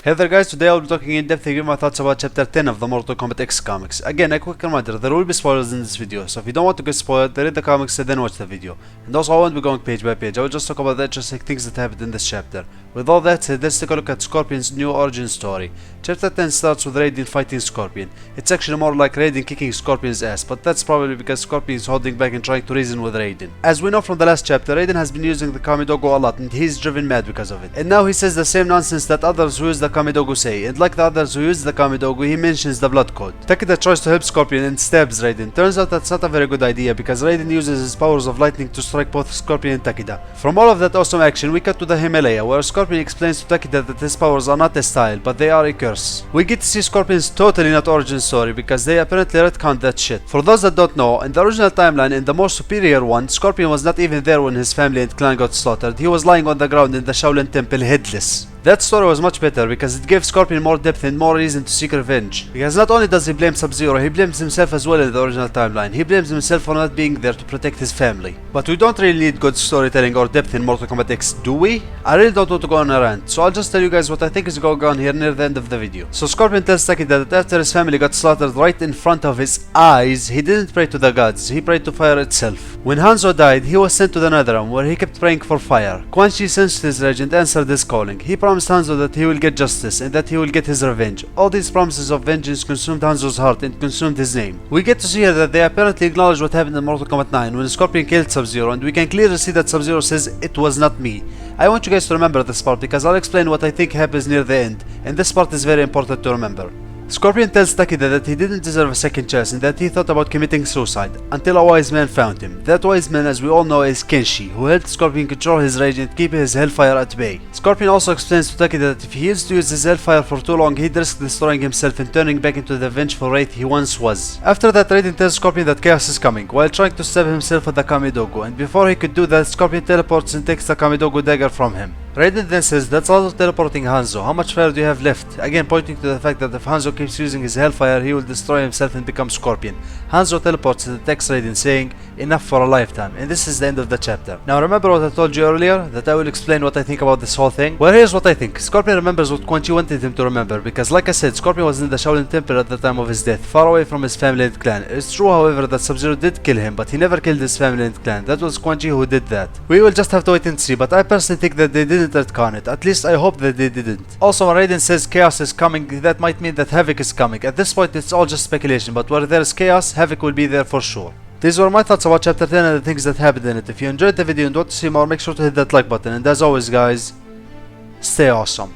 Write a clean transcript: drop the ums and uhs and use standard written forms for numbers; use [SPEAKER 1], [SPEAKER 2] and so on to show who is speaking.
[SPEAKER 1] Hey there guys, today I'll be talking in depth and give my thoughts about chapter 10 of the Mortal Kombat X comics. Again, a quick reminder, there will be spoilers in this video, so if you don't want to get spoiled, read the comics and then watch the video. And also I won't be going page by page, I will just talk about the interesting things that happened in this chapter. With all that said, let's take a look at Scorpion's new origin story. Chapter 10 starts with Raiden fighting Scorpion. It's actually more like Raiden kicking Scorpion's ass, but that's probably because Scorpion is holding back and trying to reason with Raiden. As we know from the last chapter, Raiden has been using the Kamidogo a lot and he's driven mad because of it. And now he says the same nonsense that others who use the Kamidogo say, and like the others who use the Kamidogo, he mentions the blood code. Takeda tries to help Scorpion and stabs Raiden. Turns out that's not a very good idea because Raiden uses his powers of lightning to strike both Scorpion and Takeda. From all of that awesome action, we cut to the Himalaya where Scorpion explains to Takeda that his powers are not a style, but they are a curse. We get to see Scorpion's totally not origin story because they apparently retconned that shit. For those that don't know, in the original timeline, in the more superior one, Scorpion was not even there when his family and clan got slaughtered. He was lying on the ground in the Shaolin temple headless. That story was much better because it gave Scorpion more depth and more reason to seek revenge. Because not only does he blame Sub-Zero, he blames himself as well in the original timeline. He blames himself for not being there to protect his family. But we don't really need good storytelling or depth in Mortal Kombat X, do we? I really don't want to go on a rant, so I'll just tell you guys what I think is going on here near the end of the video. So Scorpion tells Takeda that after his family got slaughtered right in front of his eyes, he didn't pray to the gods, he prayed to fire itself. When Hanzo died, he was sent to the Netherrealm where he kept praying for fire. Quan Chi sensed his rage and answered his calling. He promised Hanzo that he will get justice and that he will get his revenge. All these promises of vengeance consumed Hanzo's heart and consumed his name. We get to see here that they apparently acknowledge what happened in Mortal Kombat 9 when Scorpion killed Sub-Zero, and we can clearly see that Sub-Zero says it was not me. I want you guys to remember this part because I'll explain what I think happens near the end, and this part is very important to remember. Scorpion tells Takeda that he didn't deserve a second chance and that he thought about committing suicide until a wise man found him. That wise man, as we all know, is Kenshi, who helped Scorpion control his rage and keep his hellfire at bay. Scorpion also explains to Takeda that if he used to use his hellfire for too long, he'd risk destroying himself and turning back into the vengeful wraith he once was. After that, Raiden tells Scorpion that chaos is coming while trying to stab himself with the Kamidogo, and before he could do that, Scorpion teleports and takes the Kamidogo dagger from him. Raiden then says, "That's all of teleporting, Hanzo. How much fire do you have left?" Again pointing to the fact that if Hanzo keeps using his hellfire, he will destroy himself and become Scorpion. Hanzo teleports and attacks Raiden, saying, "Enough for a lifetime," and this is the end of the chapter. Now remember what I told you earlier, that I will explain what I think about this whole thing? Well, here's what I think. Scorpion remembers what Quan Chi wanted him to remember, because like I said, Scorpion was in the Shaolin temple at the time of his death, far away from his family and clan. It's true, however, that Sub-Zero did kill him, but he never killed his family and clan. That was Quan Chi who did that. We will just have to wait and see, but I personally think that they didn't retcon it. At least I hope that they didn't. Also, when Raiden says chaos is coming, that might mean that havoc is coming. At this point, it's all just speculation, but where there is chaos, havoc will be there for sure. These were my thoughts about chapter 10 and the things that happened in it. If you enjoyed the video and want to see more, make sure to hit that like button. And as always guys, stay awesome.